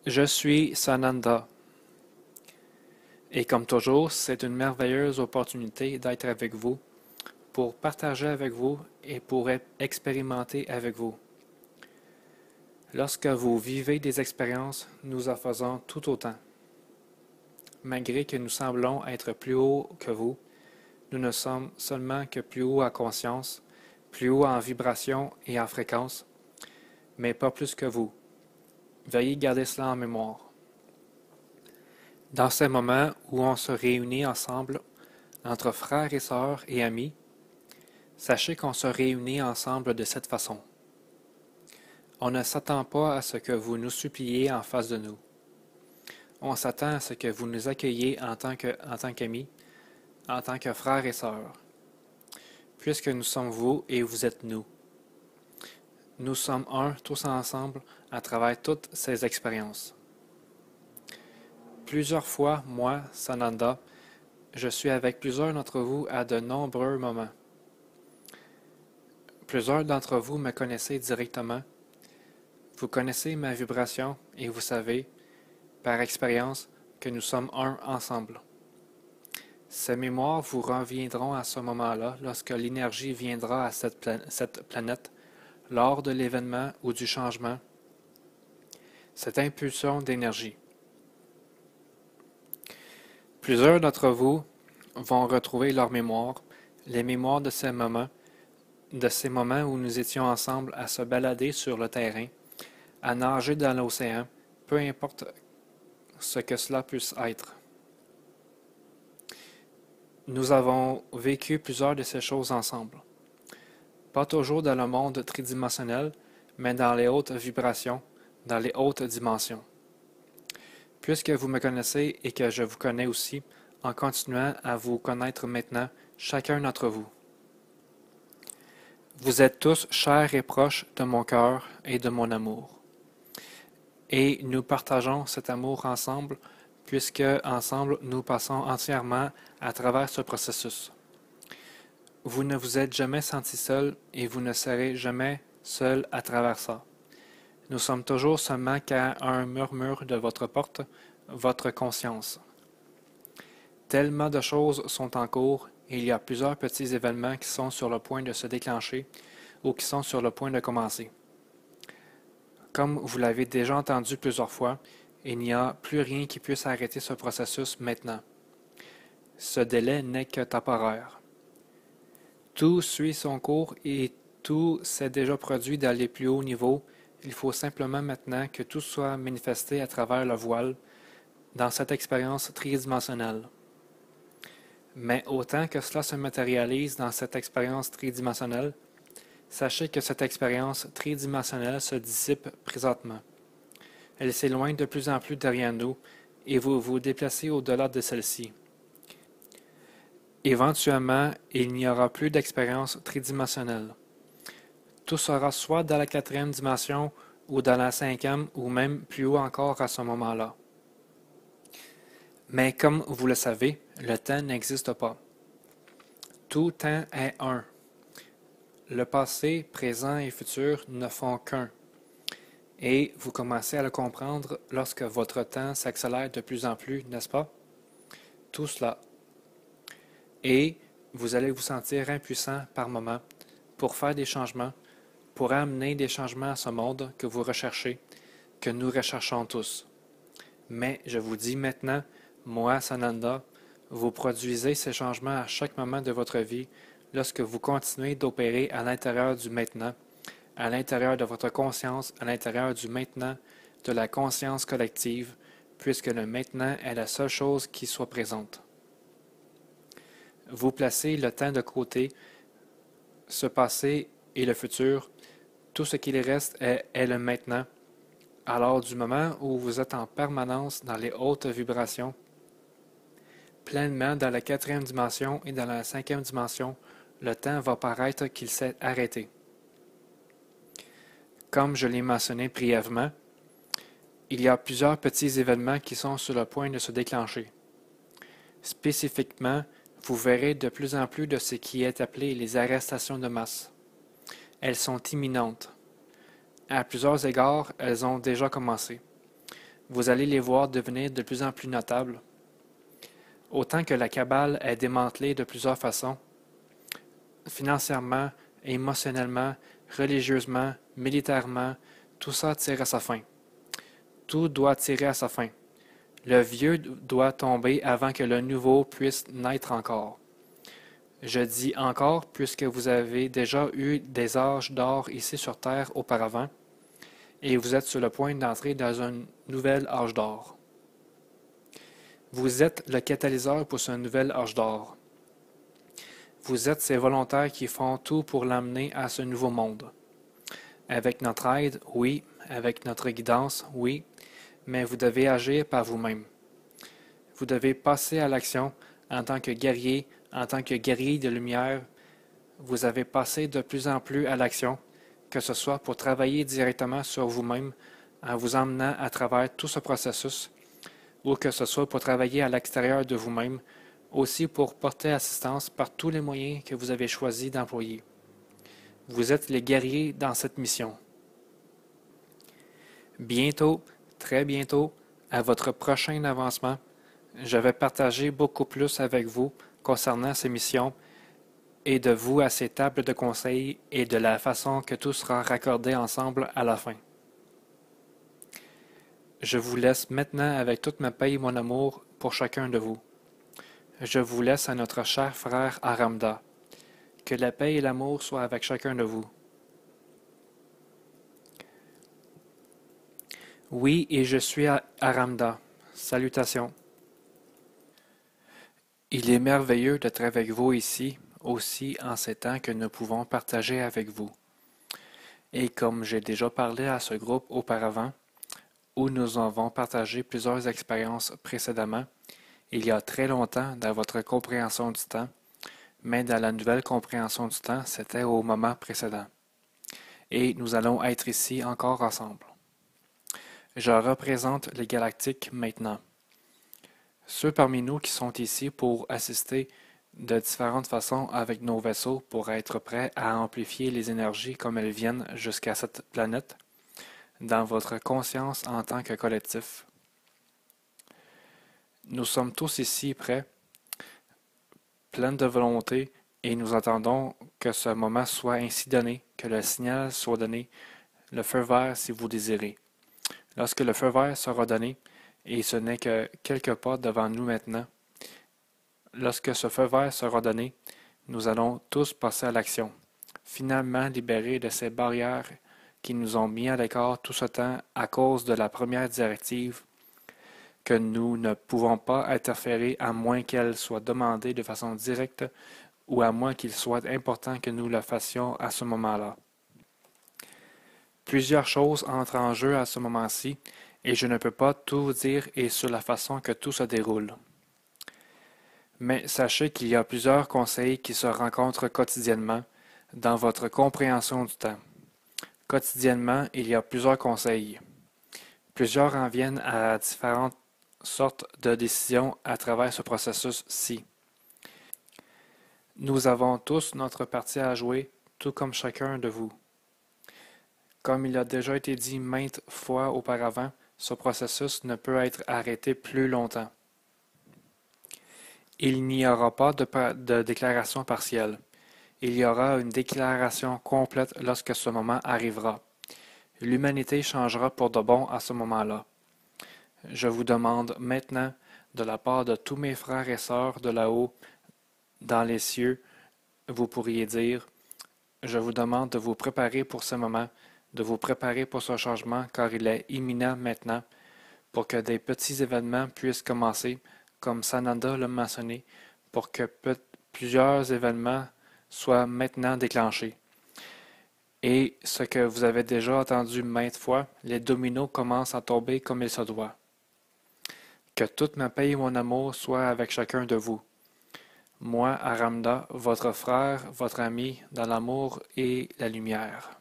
Je suis Sananda et comme toujours, c'est une merveilleuse opportunité d'être avec vous, pour partager avec vous et pour expérimenter avec vous. Lorsque vous vivez des expériences, nous en faisons tout autant. Malgré que nous semblons être plus haut que vous, nous ne sommes seulement que plus haut en conscience, plus haut en vibration et en fréquence, mais pas plus que vous. Veuillez garder cela en mémoire. Dans ces moments où on se réunit ensemble, entre frères et sœurs et amis, sachez qu'on se réunit ensemble de cette façon. On ne s'attend pas à ce que vous nous suppliez en face de nous. On s'attend à ce que vous nous accueilliez en tant qu'amis, en tant que frères et sœurs, puisque nous sommes vous et vous êtes nous. Nous sommes un tous ensemble à travers toutes ces expériences. Plusieurs fois, moi, Sananda, je suis avec plusieurs d'entre vous à de nombreux moments. Plusieurs d'entre vous me connaissez directement. Vous connaissez ma vibration et vous savez, par expérience, que nous sommes un ensemble. Ces mémoires vous reviendront à ce moment-là lorsque l'énergie viendra à cette planète, lors de l'événement ou du changement, cette impulsion d'énergie. Plusieurs d'entre vous vont retrouver leur mémoire, les mémoires de ces moments où nous étions ensemble à se balader sur le terrain, à nager dans l'océan, peu importe ce que cela puisse être. Nous avons vécu plusieurs de ces choses ensemble. Pas toujours dans le monde tridimensionnel, mais dans les hautes vibrations, dans les hautes dimensions. Puisque vous me connaissez et que je vous connais aussi, en continuant à vous connaître maintenant, chacun d'entre vous. Vous êtes tous chers et proches de mon cœur et de mon amour. Et nous partageons cet amour ensemble, puisque ensemble nous passons entièrement à travers ce processus. Vous ne vous êtes jamais senti seul et vous ne serez jamais seul à travers ça. Nous sommes toujours seulement qu'à un murmure de votre porte, votre conscience. Tellement de choses sont en cours et il y a plusieurs petits événements qui sont sur le point de se déclencher ou qui sont sur le point de commencer. Comme vous l'avez déjà entendu plusieurs fois, il n'y a plus rien qui puisse arrêter ce processus maintenant. Ce délai n'est que temporaire. Tout suit son cours et tout s'est déjà produit dans les plus hauts niveaux. Il faut simplement maintenant que tout soit manifesté à travers le voile dans cette expérience tridimensionnelle. Mais autant que cela se matérialise dans cette expérience tridimensionnelle, sachez que cette expérience tridimensionnelle se dissipe présentement. Elle s'éloigne de plus en plus derrière nous et vous vous déplacez au-delà de celle-ci. Éventuellement, il n'y aura plus d'expérience tridimensionnelle. Tout sera soit dans la 4e dimension ou dans la 5e ou même plus haut encore à ce moment-là. Mais comme vous le savez, le temps n'existe pas. Tout temps est un. Le passé, présent et futur ne font qu'un. Et vous commencez à le comprendre lorsque votre temps s'accélère de plus en plus, n'est-ce pas? Tout cela. Et vous allez vous sentir impuissant par moments pour faire des changements, pour amener des changements à ce monde que vous recherchez, que nous recherchons tous. Mais je vous dis maintenant, moi, Sananda, vous produisez ces changements à chaque moment de votre vie lorsque vous continuez d'opérer à l'intérieur du maintenant, à l'intérieur de votre conscience, à l'intérieur du maintenant, de la conscience collective, puisque le maintenant est la seule chose qui soit présente. Vous placez le temps de côté, ce passé et le futur, tout ce qu'il reste est le maintenant. Alors du moment où vous êtes en permanence dans les hautes vibrations, pleinement dans la 4e dimension et dans la 5e dimension, le temps va paraître qu'il s'est arrêté. Comme je l'ai mentionné brièvement, il y a plusieurs petits événements qui sont sur le point de se déclencher. Spécifiquement, vous verrez de plus en plus de ce qui est appelé les arrestations de masse. Elles sont imminentes. À plusieurs égards, elles ont déjà commencé. vous allez les voir devenir de plus en plus notables. Autant que la cabale est démantelée de plusieurs façons, financièrement, émotionnellement, religieusement, militairement, tout ça tire à sa fin. Tout doit tirer à sa fin. Le vieux doit tomber avant que le nouveau puisse naître encore. Je dis encore puisque vous avez déjà eu des âges d'or ici sur Terre auparavant, et vous êtes sur le point d'entrer dans un nouvel âge d'or. Vous êtes le catalyseur pour ce nouvel âge d'or. Vous êtes ces volontaires qui font tout pour l'amener à ce nouveau monde. Avec notre aide, oui, avec notre guidance, oui, mais vous devez agir par vous-même. Vous devez passer à l'action en tant que guerrier de lumière. Vous avez passé de plus en plus à l'action, que ce soit pour travailler directement sur vous-même en vous emmenant à travers tout ce processus, ou que ce soit pour travailler à l'extérieur de vous-même, aussi pour porter assistance par tous les moyens que vous avez choisi d'employer. Vous êtes les guerriers dans cette mission. Bientôt, très bientôt, à votre prochain avancement, je vais partager beaucoup plus avec vous concernant ces missions et de vous à ces tables de conseil et de la façon que tout sera raccordé ensemble à la fin. Je vous laisse maintenant avec toute ma paix et mon amour pour chacun de vous. Je vous laisse à notre cher frère Aramda. Que la paix et l'amour soient avec chacun de vous. Oui, et je suis Aramda. Salutations. Il est merveilleux d'être avec vous ici, aussi en ces temps que nous pouvons partager avec vous. Et comme j'ai déjà parlé à ce groupe auparavant, où nous avons partagé plusieurs expériences précédemment, il y a très longtemps dans votre compréhension du temps, mais dans la nouvelle compréhension du temps, c'était au moment précédent. Et nous allons être ici encore ensemble. Je représente les galactiques maintenant. Ceux parmi nous qui sont ici pour assister de différentes façons avec nos vaisseaux pour être prêts à amplifier les énergies comme elles viennent jusqu'à cette planète, dans votre conscience en tant que collectif. Nous sommes tous ici prêts, pleins de volonté, et nous attendons que ce moment soit ainsi donné, que le signal soit donné, le feu vert si vous désirez. Lorsque le feu vert sera donné, et ce n'est que quelques pas devant nous maintenant, lorsque ce feu vert sera donné, nous allons tous passer à l'action, finalement libérés de ces barrières qui nous ont mis à l'écart tout ce temps à cause de la première directive que nous ne pouvons pas interférer à moins qu'elle soit demandée de façon directe ou à moins qu'il soit important que nous le fassions à ce moment-là. Plusieurs choses entrent en jeu à ce moment-ci, et je ne peux pas tout vous dire et sur la façon que tout se déroule. Mais sachez qu'il y a plusieurs conseils qui se rencontrent quotidiennement dans votre compréhension du temps. Quotidiennement, il y a plusieurs conseils. Plusieurs en viennent à différentes sortes de décisions à travers ce processus-ci. Nous avons tous notre partie à jouer, tout comme chacun de vous. Comme il a déjà été dit maintes fois auparavant, ce processus ne peut être arrêté plus longtemps. Il n'y aura pas de déclaration partielle. Il y aura une déclaration complète lorsque ce moment arrivera. L'humanité changera pour de bon à ce moment-là. Je vous demande maintenant, de la part de tous mes frères et sœurs de là-haut, dans les cieux, vous pourriez dire, je vous demande de vous préparer pour ce moment, de vous préparer pour ce changement, car il est imminent maintenant, pour que des petits événements puissent commencer, comme Sananda l'a mentionné, pour que plusieurs événements soient maintenant déclenchés. Et ce que vous avez déjà entendu maintes fois, les dominos commencent à tomber comme il se doit. Que toute ma paix et mon amour soient avec chacun de vous. Moi, Aramda, votre frère, votre ami, dans l'amour et la lumière.